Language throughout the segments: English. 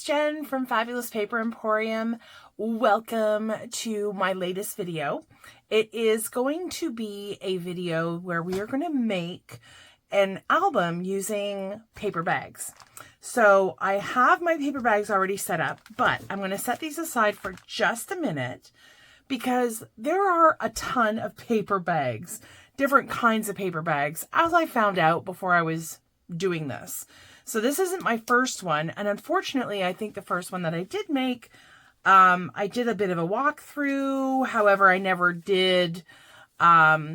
Jen from Fabulous Paper Emporium. Welcome to my latest video. It is going to be a video where we are going to make an album using paper bags. So I have my paper bags already set up, but I'm going to set these aside for just a minute because there are a ton of paper bags, different kinds of paper bags, as I found out before I was doing this. So this isn't my first one, and unfortunately, I think the first one that I did make, I did a bit of a walkthrough. However, I never did a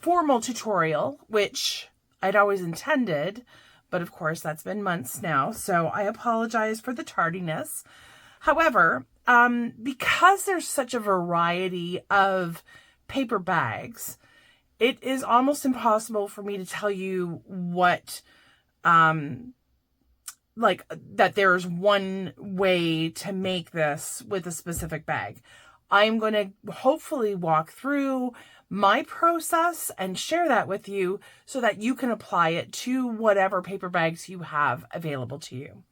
formal tutorial, which I'd always intended, but of course, that's been months now, so I apologize for the tardiness. However, because there's such a variety of paper bags, it is almost impossible for me to tell you what like that there's one way to make this with a specific bag. I'm going to hopefully walk through my process and share that with you so that you can apply it to whatever paper bags you have available to you.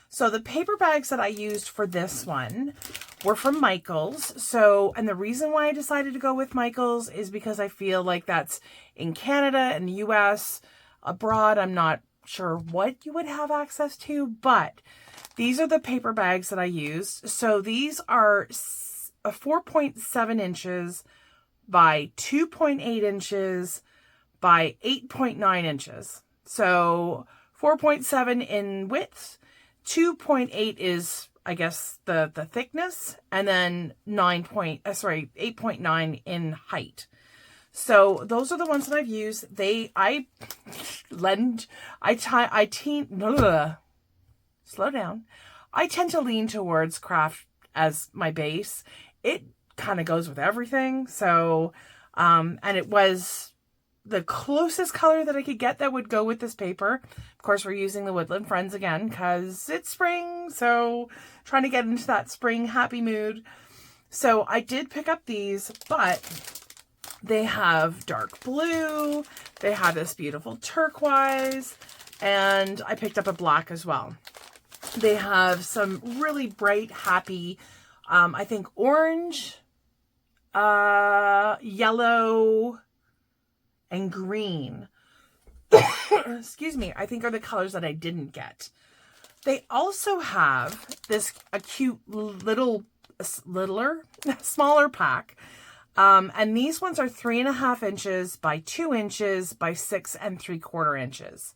So the paper bags that I used for this one were from Michaels. So, and the reason why I decided to go with Michaels is because I feel like that's in Canada and the US. Abroad, I'm not sure what you would have access to, but these are the paper bags that I used. So these are 4.7 inches by 2.8 inches by 8.9 inches. So 4.7 in width, 2.8 is, I guess, the thickness, and then 8.9 in height. So those are the ones that I've used. Slow down. I tend to lean towards craft as my base. It kind of goes with everything. So, and it was the closest color that I could get that would go with this paper. Of course, we're using the Woodland Friends again because it's spring. So trying to get into that spring happy mood. So I did pick up these, but they have dark blue, they have this beautiful turquoise, and I picked up a black as well. They have some really bright, happy, I think orange, yellow, and green. Excuse me, I think are the colors that I didn't get. They also have this a cute smaller pack. And these ones are 3.5 inches by 2 inches by 6 3/4 inches.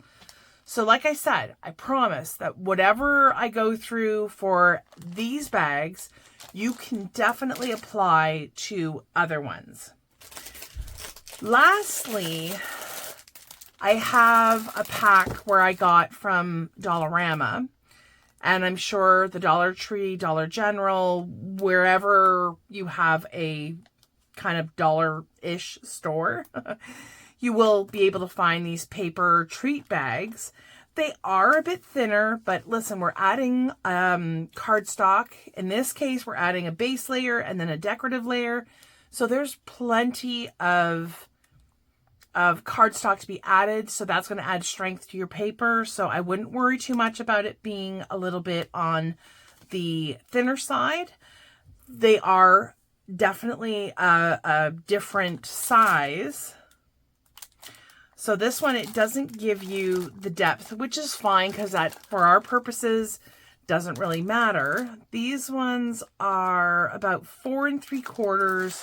So like I said, I promise that whatever I go through for these bags, you can definitely apply to other ones. Lastly, I have a pack where I got from Dollarama, and I'm sure the Dollar Tree, Dollar General, wherever you have a kind of dollar-ish store, you will be able to find these paper treat bags. They are a bit thinner, but listen, we're adding cardstock. In this case, we're adding a base layer and then a decorative layer. So there's plenty of cardstock to be added. So that's going to add strength to your paper. So I wouldn't worry too much about it being a little bit on the thinner side. They are definitely a different size. So this one, it doesn't give you the depth, which is fine because that, for our purposes, doesn't really matter. These ones are about 4 3/4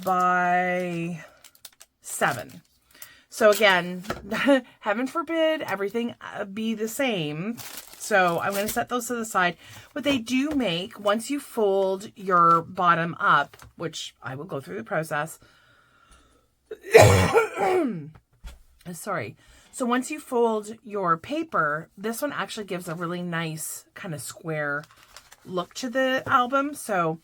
by 7. So again, heaven forbid everything be the same. So I'm going to set those to the side. What they do make, once you fold your bottom up, which I will go through the process. Sorry. So once you fold your paper, this one actually gives a really nice kind of square look to the album. So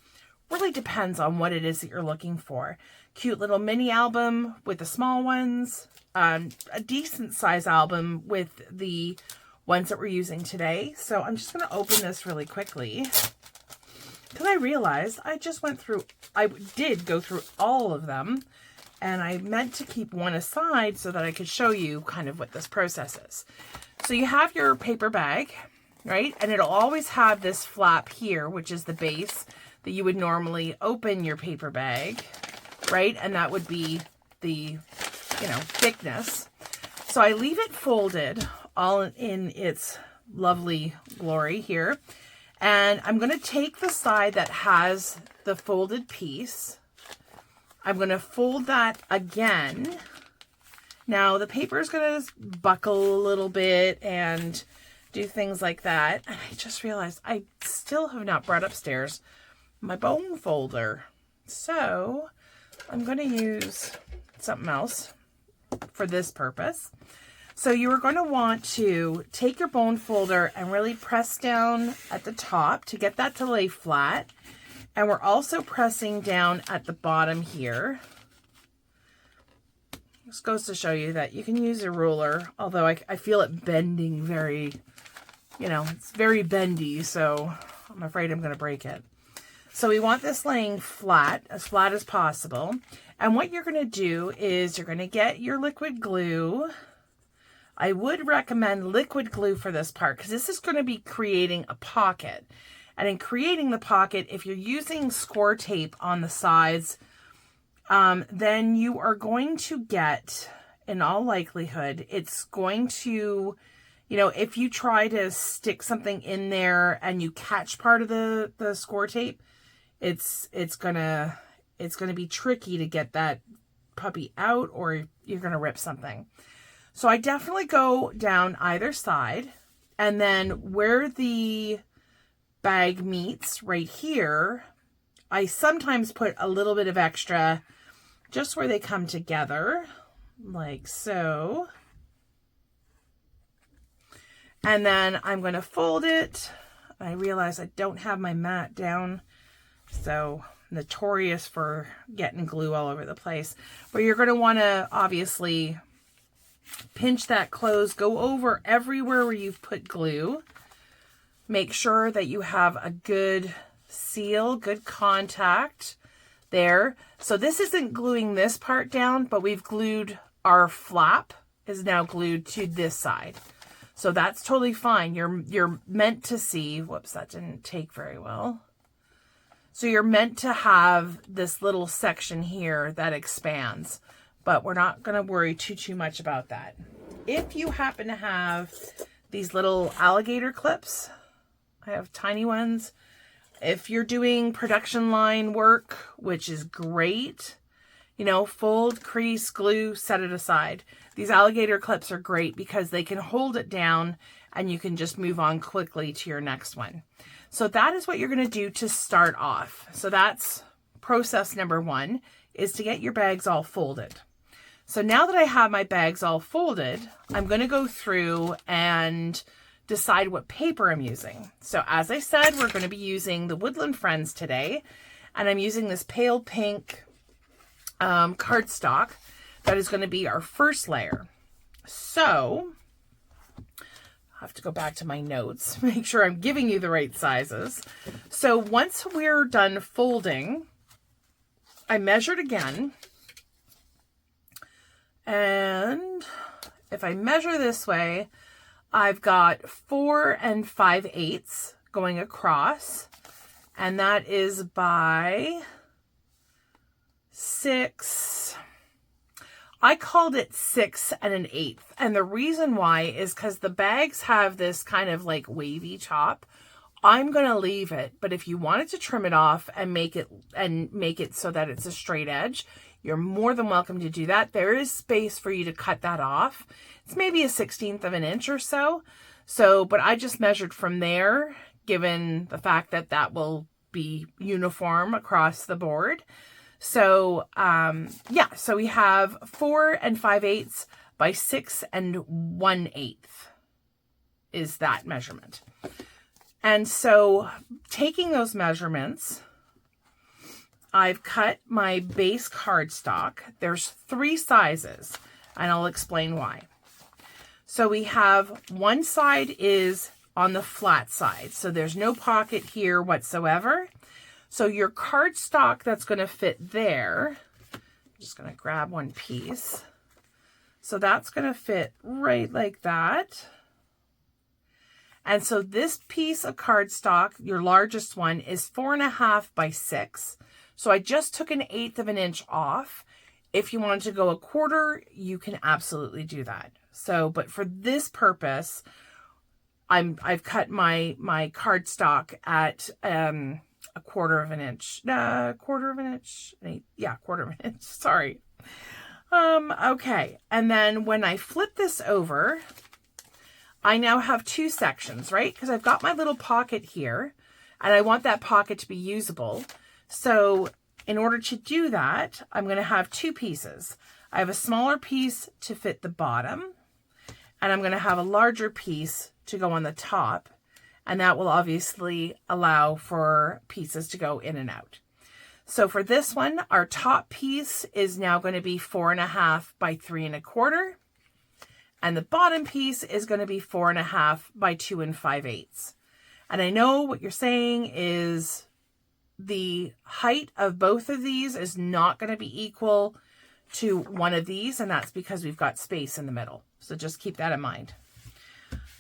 really depends on what it is that you're looking for. Cute little mini album with the small ones. A decent size album with the ones that we're using today. So I'm just going to open this really quickly because I realized I did go through all of them, and I meant to keep one aside so that I could show you kind of what this process is. So you have your paper bag, right? And it'll always have this flap here, which is the base that you would normally open your paper bag, right? And that would be the, thickness. So I leave it folded all in its lovely glory here. And I'm going to take the side that has the folded piece. I'm going to fold that again. Now the paper is going to buckle a little bit and do things like that. And I just realized I still have not brought upstairs my bone folder. So I'm going to use something else for this purpose. So you are going to want to take your bone folder and really press down at the top to get that to lay flat. And we're also pressing down at the bottom here. This goes to show you that you can use a ruler, although I feel it bending very, it's very bendy, so I'm afraid I'm going to break it. So we want this laying flat as possible. And what you're going to do is you're going to get your liquid glue. I would recommend liquid glue for this part because this is going to be creating a pocket. And in creating the pocket, if you're using score tape on the sides, then you are going to get, in all likelihood, it's going to, if you try to stick something in there and you catch part of the score tape, it's gonna be tricky to get that puppy out, or you're gonna rip something. So I definitely go down either side, and then where the bag meets right here, I sometimes put a little bit of extra just where they come together, like so. And then I'm going to fold it. I realize I don't have my mat down, so notorious for getting glue all over the place. But you're going to want to obviously pinch that closed, go over everywhere where you've put glue. Make sure that you have a good seal, good contact there. So this isn't gluing this part down, but we've glued our flap is now glued to this side. So that's totally fine. You're meant to see, whoops, that didn't take very well. So you're meant to have this little section here that expands, but we're not going to worry too much about that. If you happen to have these little alligator clips, I have tiny ones. If you're doing production line work, which is great, fold, crease, glue, set it aside. These alligator clips are great because they can hold it down and you can just move on quickly to your next one. So that is what you're going to do to start off. So that's process number 1, is to get your bags all folded. So now that I have my bags all folded, I'm going to go through and decide what paper I'm using. So as I said, we're going to be using the Woodland Friends today, and I'm using this pale pink cardstock. That is going to be our first layer. So I have to go back to my notes, make sure I'm giving you the right sizes. So once we're done folding, I measured again. And if I measure this way, I've got 4 5/8 going across, and that is by 6. I called it 6 1/8. And the reason why is because the bags have this kind of like wavy top. I'm going to leave it, but if you wanted to trim it off and make it so that it's a straight edge, you're more than welcome to do that. There is space for you to cut that off. It's maybe 1/16 of an inch or so. But I just measured from there, given the fact that that will be uniform across the board. So, yeah, so we have 4 5/8 by 6 1/8 is that measurement. And so taking those measurements, I've cut my base cardstock. There's 3 sizes, and I'll explain why. So we have one side is on the flat side. So there's no pocket here whatsoever. So your cardstock that's going to fit there, I'm just going to grab one piece. So that's going to fit right like that. And so this piece of cardstock, your largest one, is 4.5 by 6. So I just took 1/8 of an inch off. If you wanted to go 1/4, you can absolutely do that. So, but for this purpose, I've cut my cardstock at 1/4 of an inch. 1/4 of an inch. Yeah, 1/4 of an inch. Sorry. Okay. And then when I flip this over, I now have 2 sections, right? Because I've got my little pocket here, and I want that pocket to be usable. So in order to do that, I'm going to have 2 pieces. I have a smaller piece to fit the bottom, and I'm going to have a larger piece to go on the top, and that will obviously allow for pieces to go in and out. So for this one, our top piece is now going to be 4.5 by 3.25. And the bottom piece is going to be 4.5 by 2 5/8. And I know what you're saying is the height of both of these is not going to be equal to one of these, and that's because we've got space in the middle. So just keep that in mind.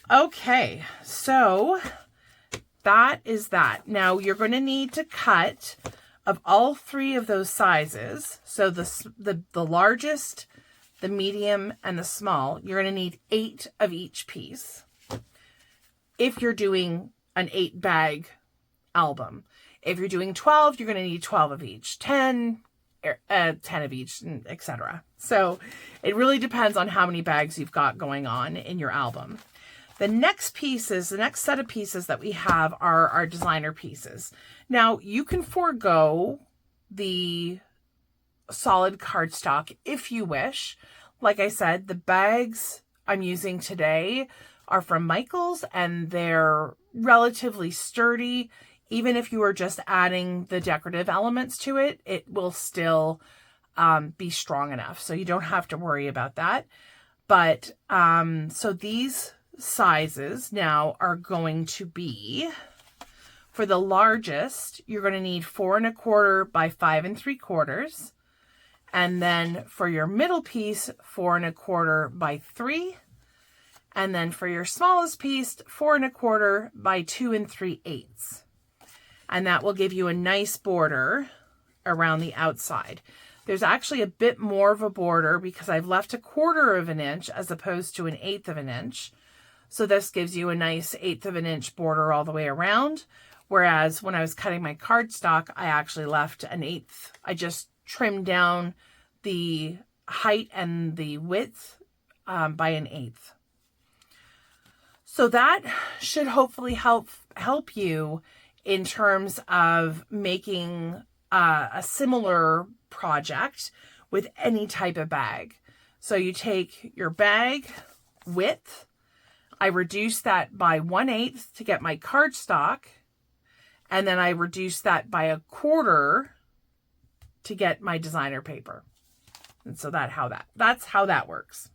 Okay, so that is that. Now you're going to need to cut of all 3 of those sizes. So the largest, the medium, and the small, you're going to need 8 of each piece. If you're doing an 8-bag album. If you're doing 12, you're going to need 12 of each, 10 of each, etc. So it really depends on how many bags you've got going on in your album. The next set of pieces that we have are our designer pieces. Now you can forego the solid cardstock if you wish. Like I said, the bags I'm using today are from Michaels, and they're relatively sturdy. Even if you are just adding the decorative elements to it, it will still be strong enough. So you don't have to worry about that. But so these sizes now are going to be, for the largest, you're going to need 4.25 by 5 3/4. And then for your middle piece, 4.25 by 3. And then for your smallest piece, 4.25 by 2 3/8. And that will give you a nice border around the outside. There's actually a bit more of a border because I've left 1/4 of an inch as opposed to 1/8 of an inch. So this gives you a nice 1/8 of an inch border all the way around. Whereas when I was cutting my cardstock, I actually left 1/8. I just trimmed down the height and the width by 1/8. So that should hopefully help you in terms of making a similar project with any type of bag. So you take your bag width, I reduce that by 1/8 to get my cardstock, and then I reduce that by 1/4 to get my designer paper. And so that's how that works.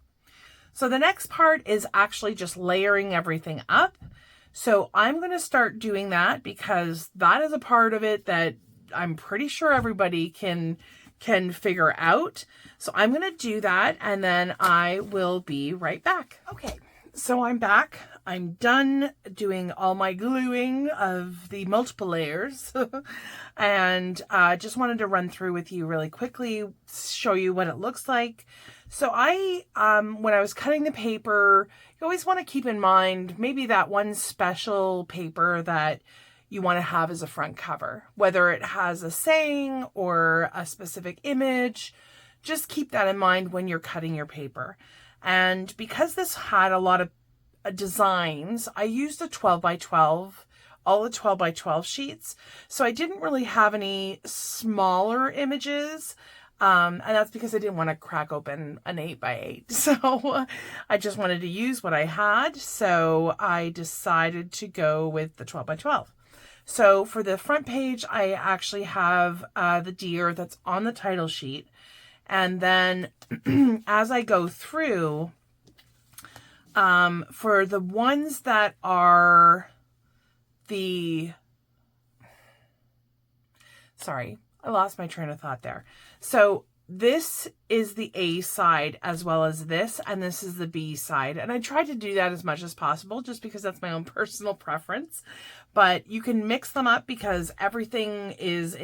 So the next part is actually just layering everything up. So I'm going to start doing that because that is a part of it that I'm pretty sure everybody can figure out. So I'm going to do that, and then I will be right back. Okay, so I'm back. I'm done doing all my gluing of the multiple layers and just wanted to run through with you really quickly, show you what it looks like. So when I was cutting the paper, you always want to keep in mind maybe that one special paper that you want to have as a front cover, whether it has a saying or a specific image. Just keep that in mind when you're cutting your paper. And because this had a lot of designs, I used a 12 by 12, all the 12 by 12 sheets. So I didn't really have any smaller images. And that's because I didn't want to crack open an 8 by 8. So I just wanted to use what I had. So I decided to go with the 12 by 12. So for the front page, I actually have the deer that's on the title sheet. And then as I go through, for the ones that are sorry, I lost my train of thought there. So this is the A side as well as this, and this is the B side. And I tried to do that as much as possible just because that's my own personal preference. But you can mix them up because everything is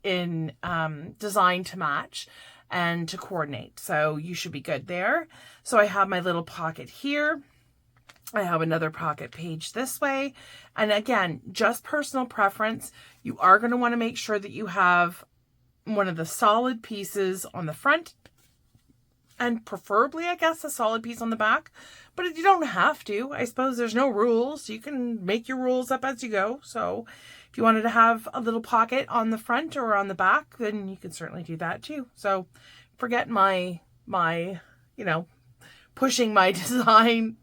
designed to match and to coordinate. So you should be good there. So I have my little pocket here. I have another pocket page this way. And again, just personal preference. You are going to want to make sure that you have one of the solid pieces on the front, and preferably, I guess, a solid piece on the back. But you don't have to. I suppose there's no rules. You can make your rules up as you go. So if you wanted to have a little pocket on the front or on the back, then you can certainly do that too. So forget my pushing my design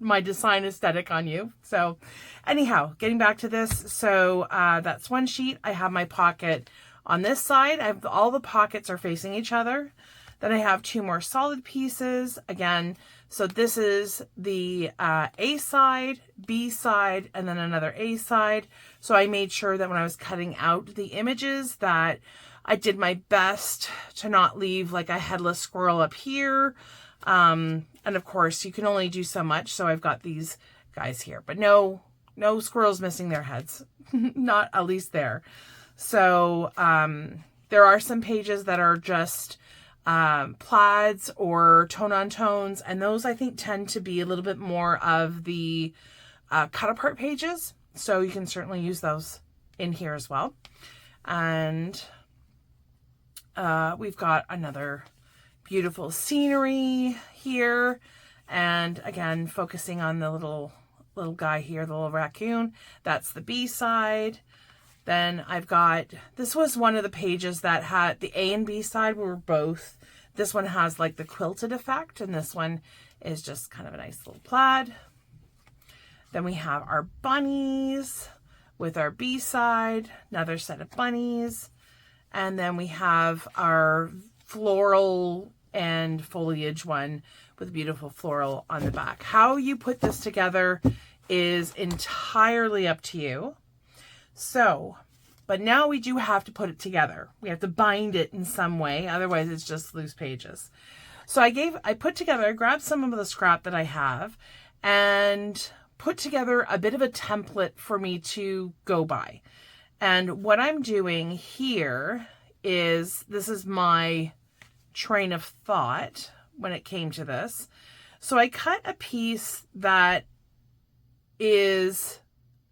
aesthetic on you. So anyhow, getting back to this. So that's one sheet. I have my pocket on this side. I have all the pockets are facing each other. Then I have two more solid pieces again. So this is the A side, B side, and then another A side. So I made sure that when I was cutting out the images that I did my best to not leave like a headless squirrel up here. And of course you can only do so much. So I've got these guys here, but no squirrels missing their heads, not at least there. So there are some pages that are just plaids or tone-on tones, and those I think tend to be a little bit more of the cut-apart pages. So you can certainly use those in here as well. And we've got another beautiful scenery here, and again focusing on the little guy here, the little raccoon. That's the B side. Then I've got, this was one of the pages that had the A and B side were both. This one has like the quilted effect, and this one is just kind of a nice little plaid. Then we have our bunnies with our B side, another set of bunnies. And then we have our floral and foliage one with beautiful floral on the back. How you put this together is entirely up to you. So, but now we do have to put it together. We have to bind it in some way. Otherwise it's just loose pages. So I grabbed some of the scrap that I have and put together a bit of a template for me to go by. And what I'm doing here is, this is my train of thought when it came to this. So I cut a piece that is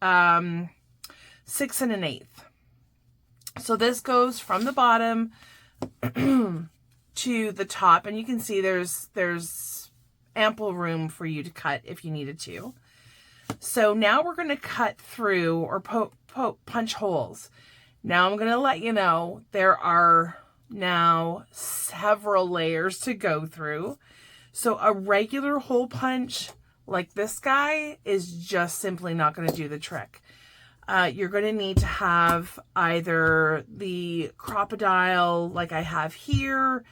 6 1/8. So this goes from the bottom to the top, and you can see there's ample room for you to cut if you needed to. So now we're going to cut through or punch holes. Now I'm going to let you know there are now several layers to go through. So a regular hole punch like this guy is just simply not going to do the trick. You're going to need to have either the crocodile like I have here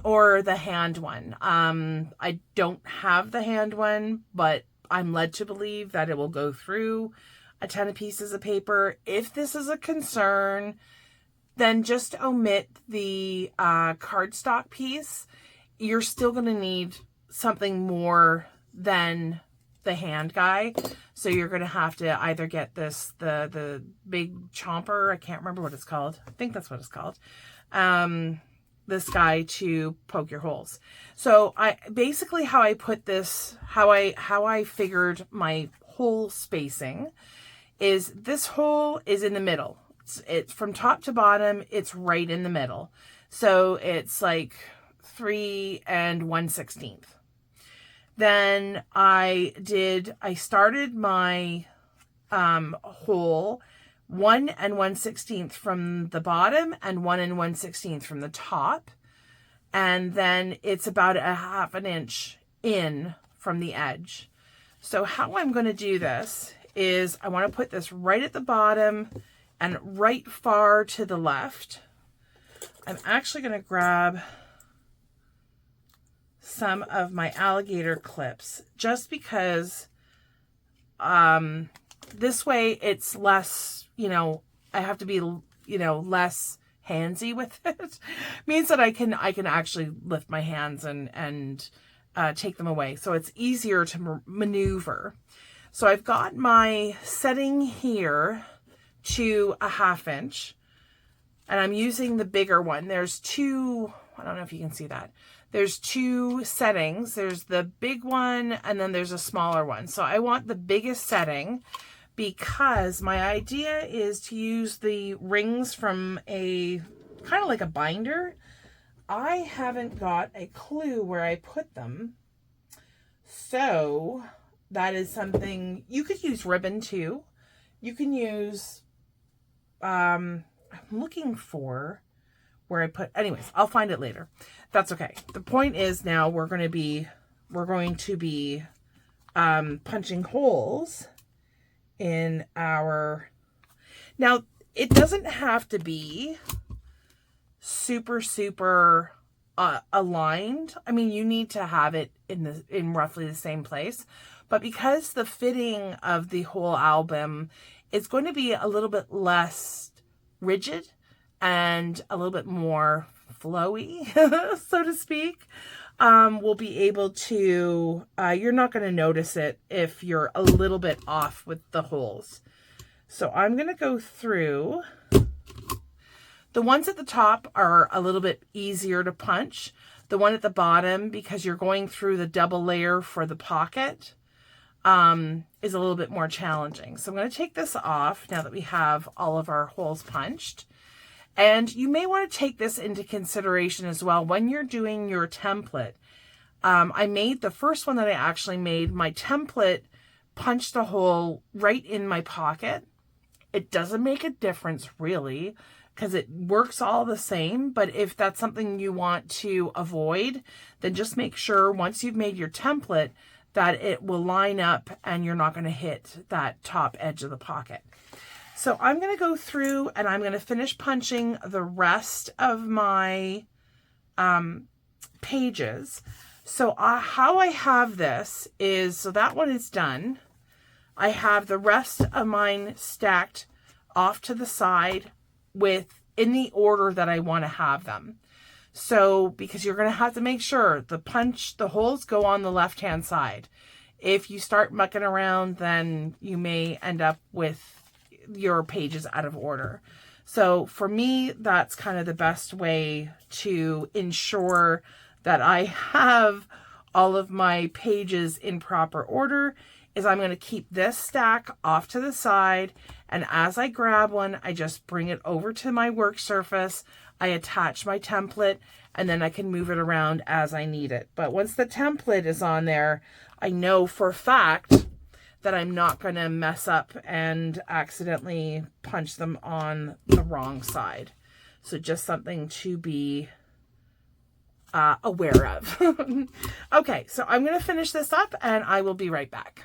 or the hand one. I don't have the hand one, but I'm led to believe that it will go through a ton of pieces of paper. If this is a concern, then just omit the cardstock piece. You're still going to need something more than the hand guy. So you're going to have to either get this, the big chomper. I can't remember what it's called. I think that's what it's called. This guy to poke your holes. So basically how I put this, how I figured my hole spacing is this hole is in the middle. It's from top to bottom. It's right in the middle. So it's like 3 1/16. Then I started my hole 1 1/16 from the bottom and 1 1/16 from the top. And then it's about a 1/2 inch in from the edge. So how I'm going to do this is I want to put this right at the bottom and right far to the left. I'm actually going to grab some of my alligator clips just because this way it's less, I have to be, less handsy with it. Means that I can actually lift my hands and take them away. So it's easier to maneuver. So I've got my setting here to a 1/2 inch, and I'm using the bigger one. There's two, I don't know if you can see that. There's two settings. There's the big one and then there's a smaller one. So I want the biggest setting because my idea is to use the rings from a kind of like a binder. I haven't got a clue where I put them. So that is something, you could use ribbon too. You can use, I'm looking for where I put, anyways, I'll find it later. That's okay. The point is now we're going to be punching holes in our, now it doesn't have to be super aligned. I mean, you need to have it in roughly the same place, but because the fitting of the whole album is going to be a little bit less rigid and a little bit more flowy, so to speak, we'll be able to, you're not going to notice it if you're a little bit off with the holes. So I'm going to go through. The ones at the top are a little bit easier to punch. The one at the bottom, because you're going through the double layer for the pocket, is a little bit more challenging. So I'm going to take this off now that we have all of our holes punched. And you may want to take this into consideration as well when you're doing your template. I made the first one that I actually made, my template punched a hole right in my pocket. It doesn't make a difference really, because it works all the same. But if that's something you want to avoid, then just make sure once you've made your template that it will line up and you're not going to hit that top edge of the pocket. So I'm going to go through and I'm going to finish punching the rest of my pages. So how I have this is, so that one is done. I have the rest of mine stacked off to the side in the order that I want to have them. So, because you're going to have to make sure the holes go on the left-hand side. If you start mucking around, then you may end up with your pages out of order. So for me, that's kind of the best way to ensure that I have all of my pages in proper order, is I'm going to keep this stack off to the side, and as I grab one, I just bring it over to my work surface, I attach my template, and then I can move it around as I need it. But once the template is on there, I know for a fact that I'm not going to mess up and accidentally punch them on the wrong side. So just something to be aware of. Okay, so I'm going to finish this up and I will be right back.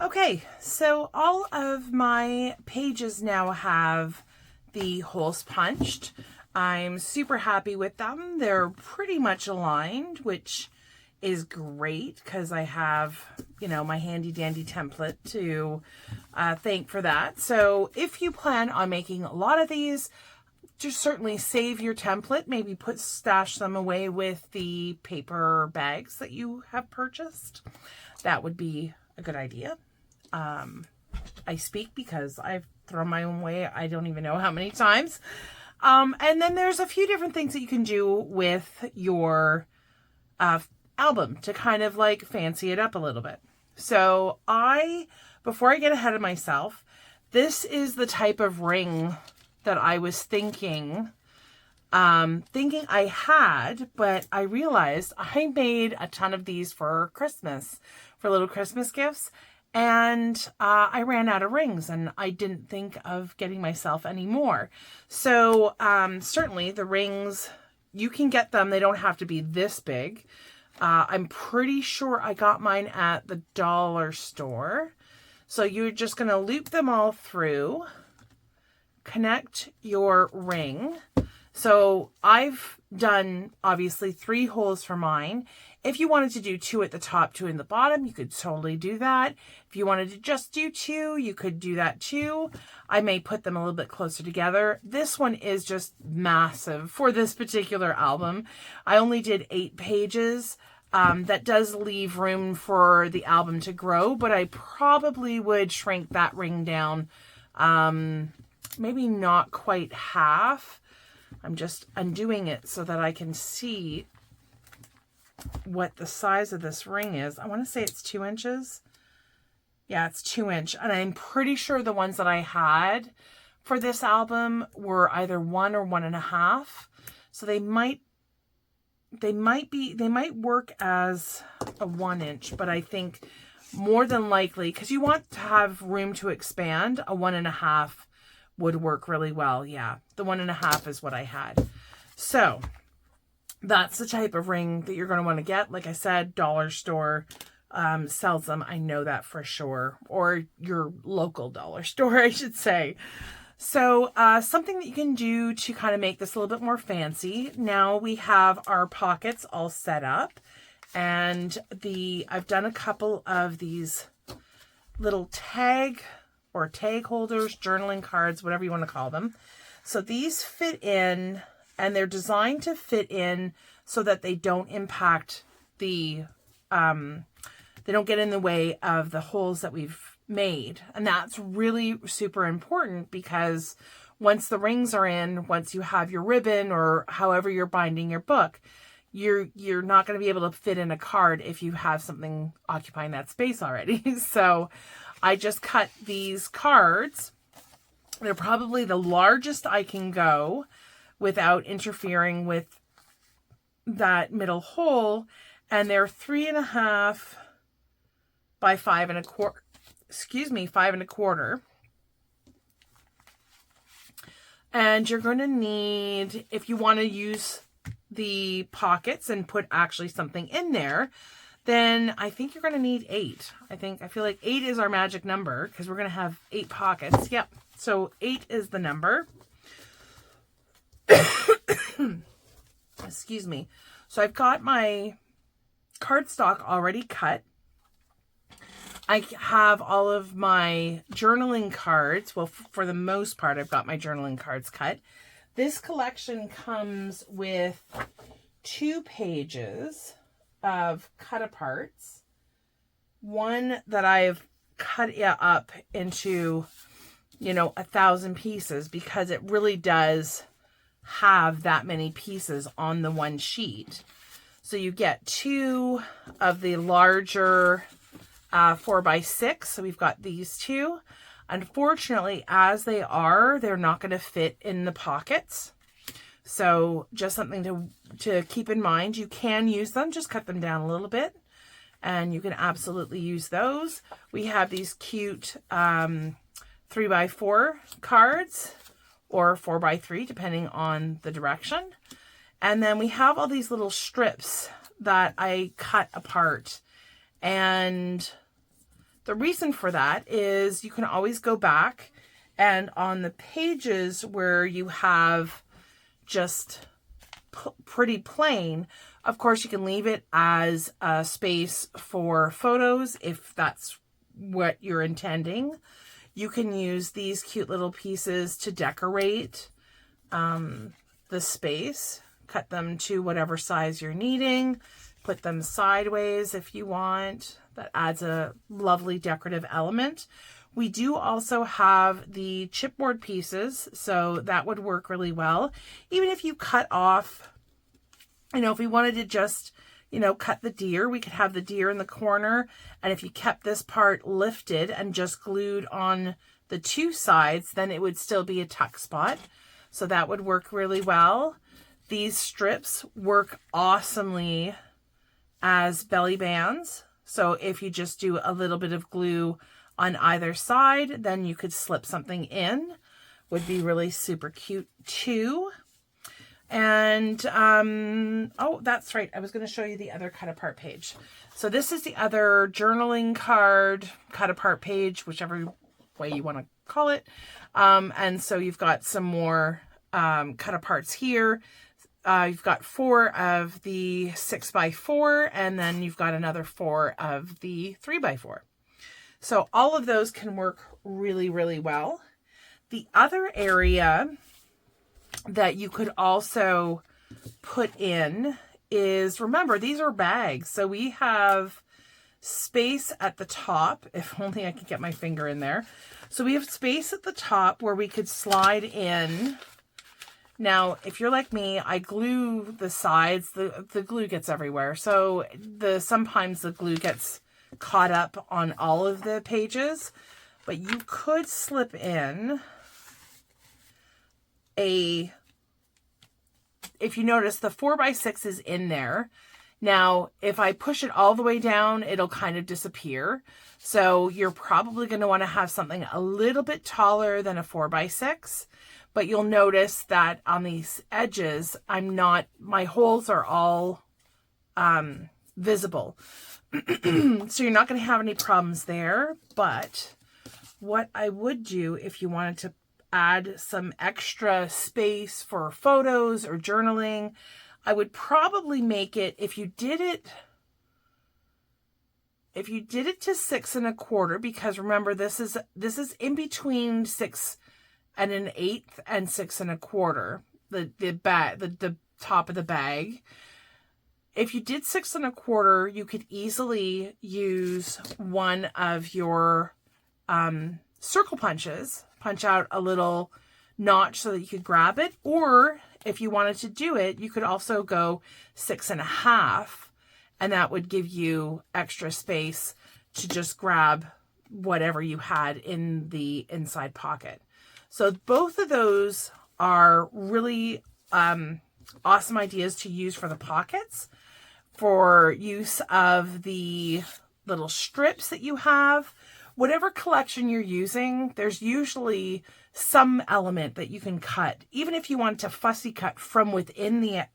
Okay, so all of my pages now have the holes punched. I'm super happy with them. They're pretty much aligned, which is great because I have, you know, my handy dandy template to thank for that. So if you plan on making a lot of these, just certainly save your template, maybe stash them away with the paper bags that you have purchased. That would be a good idea. I speak because I've thrown my own way, I don't even know how many times. And then there's a few different things that you can do with your album to kind of like fancy it up a little bit. So before I get ahead of myself, this is the type of ring that I was thinking I had, but I realized I made a ton of these for Christmas, for little Christmas gifts. And I ran out of rings and I didn't think of getting myself any more. So certainly the rings, you can get them. They don't have to be this big. I'm pretty sure I got mine at the dollar store. So you're just going to loop them all through, connect your ring. So I've done obviously 3 holes for mine. If you wanted to do 2 at the top, 2 in the bottom, you could totally do that. If you wanted to just do 2, you could do that too. I may put them a little bit closer together. This one is just massive for this particular album. I only did 8 pages. That does leave room for the album to grow, but I probably would shrink that ring down, maybe not quite half. I'm just undoing it so that I can see what the size of this ring is. I want to say it's 2 inches. Yeah, it's 2 inch. And I'm pretty sure the ones that I had for this album were either 1 or 1.5. So they might work as a 1 inch, but I think more than likely, because you want to have room to expand, a 1.5 would work really well. Yeah, the 1.5 is what I had. So that's the type of ring that you're going to want to get. Like I said, dollar store sells them. I know that for sure. Or your local dollar store, I should say. So something that you can do to kind of make this a little bit more fancy. Now we have our pockets all set up. And I've done a couple of these little tag holders, journaling cards, whatever you want to call them. So these fit in, and they're designed to fit in so that they don't impact they don't get in the way of the holes that we've made. And that's really super important, because once the rings are in, once you have your ribbon or however you're binding your book, you're not going to be able to fit in a card if you have something occupying that space already. So I just cut these cards. They're probably the largest I can go without interfering with that middle hole. And they're 3.5 by 5.25. 5.25. And you're going to need, if you want to use the pockets and put actually something in there, then I think you're going to need 8. I feel like 8 is our magic number, because we're going to have 8 pockets. Yep. So 8 is the number. Excuse me. So I've got my cardstock already cut. I have all of my journaling cards. Well, for the most part, I've got my journaling cards cut. This collection comes with 2 pages of cut aparts. One that I've cut up into, 1,000 pieces, because it really does have that many pieces on the one sheet. So you get 2 of the larger 4x6. So we've got these 2. Unfortunately, as they are, they're not going to fit in the pockets. So just something to keep in mind. You can use them, just cut them down a little bit, and you can absolutely use those. We have these cute 3x4 cards, or 4x3, depending on the direction. And then we have all these little strips that I cut apart. And the reason for that is you can always go back, and on the pages where you have just pretty plain, of course you can leave it as a space for photos if that's what you're intending. You can use these cute little pieces to decorate the space. Cut them to whatever size you're needing. Put them sideways if you want. That adds a lovely decorative element. We do also have the chipboard pieces, so that would work really well. Even if you cut off, if we wanted to just, cut the deer, we could have the deer in the corner. And if you kept this part lifted and just glued on the 2 sides, then it would still be a tuck spot. So that would work really well. These strips work awesomely as belly bands. So if you just do a little bit of glue on either side, then you could slip something in. Would be really super cute too. And, oh, that's right. I was going to show you the other cut apart page. So this is the other journaling card cut apart page, whichever way you want to call it. And so you've got some more cut aparts here. you've got 4 of the 6x4, and then you've got another 4 of the 3x4. So all of those can work really, really well. The other area that you could also put in is, remember, these are bags. So we have space at the top. If only I could get my finger in there. So we have space at the top where we could slide in. Now, if you're like me, I glue the sides. The glue gets everywhere. So sometimes the glue gets caught up on all of the pages. But you could slip in if you notice, the 4x6 is in there. Now, if I push it all the way down, it'll kind of disappear. So you're probably going to want to have something a little bit taller than a 4x6. But you'll notice that on these edges, my holes are all visible. So you're not going to have any problems there. But what I would do if you wanted to add some extra space for photos or journaling, I would probably make it, if you did it to 6 1/4, because remember, this is in between 6 1/8 and 6 1/4, the top of the bag. If you did 6 1/4, you could easily use one of your circle punches, punch out a little notch so that you could grab it. Or if you wanted to do it, you could also go 6 1/2, and that would give you extra space to just grab whatever you had in the inside pocket. So both of those are really awesome ideas to use for the pockets, for use of the little strips that you have. Whatever collection you're using, there's usually some element that you can cut, even if you want to fussy cut from within the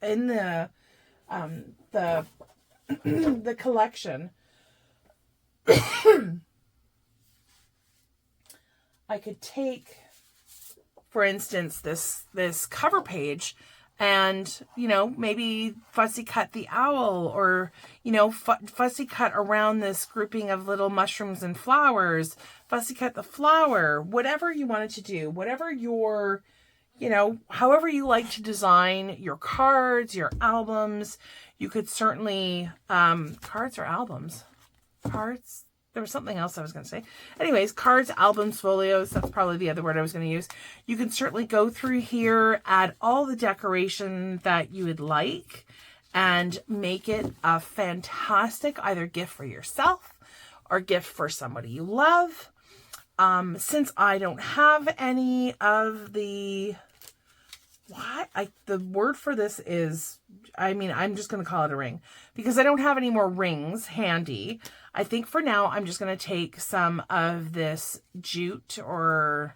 the collection. I could take, for instance, this cover page and, maybe fussy cut the owl, or, fussy cut around this grouping of little mushrooms and flowers, fussy cut the flower, whatever you wanted to do, whatever your, however you like to design your cards, your albums. You could certainly, cards or albums? Cards? There was something else I was going to say. Anyways, cards, albums, folios, that's probably the other word I was going to use. You can certainly go through here, add all the decoration that you would like, and make it a fantastic either gift for yourself or gift for somebody you love. Since I don't have any of the... the word for this is, I'm just going to call it a ring, because I don't have any more rings handy. I think for now, I'm just going to take some of this jute or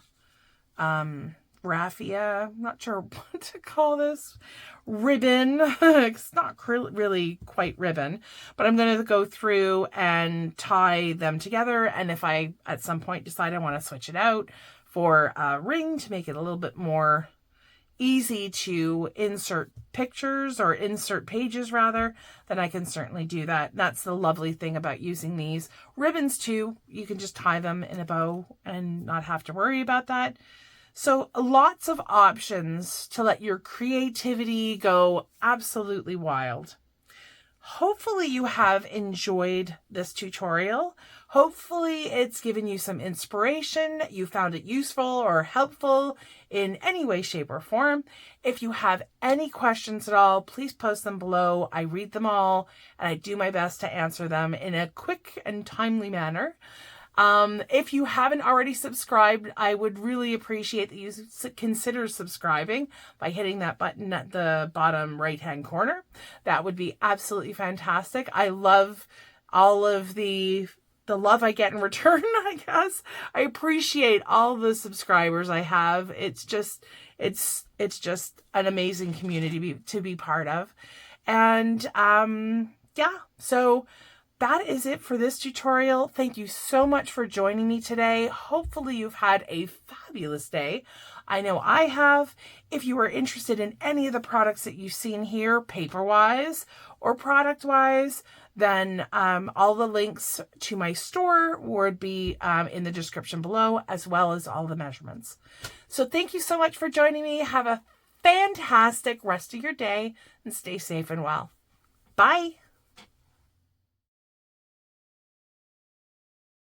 raffia. I'm not sure what to call this. Ribbon. It's not really quite ribbon, but I'm going to go through and tie them together. And if I, at some point, decide I want to switch it out for a ring to make it a little bit more easy to insert pictures, or insert pages rather, then I can certainly do that. That's the lovely thing about using these ribbons too. You can just tie them in a bow and not have to worry about that. So lots of options to let your creativity go absolutely wild. Hopefully you have enjoyed this tutorial. Hopefully it's given you some inspiration. You found it useful or helpful in any way, shape, or form. If you have any questions at all, please post them below. I read them all, and I do my best to answer them in a quick and timely manner. If you haven't already subscribed, I would really appreciate that you consider subscribing by hitting that button at the bottom right-hand corner. That would be absolutely fantastic. I love all of the love I get in return, I guess. I appreciate all the subscribers I have. It's just an amazing community to be part of. And yeah, so that is it for this tutorial. Thank you so much for joining me today. Hopefully you've had a fabulous day. I know I have. If you are interested in any of the products that you've seen here, paper-wise or product-wise, then all the links to my store would be in the description below, as well as all the measurements. So thank you so much for joining me. Have a fantastic rest of your day and stay safe and well. Bye.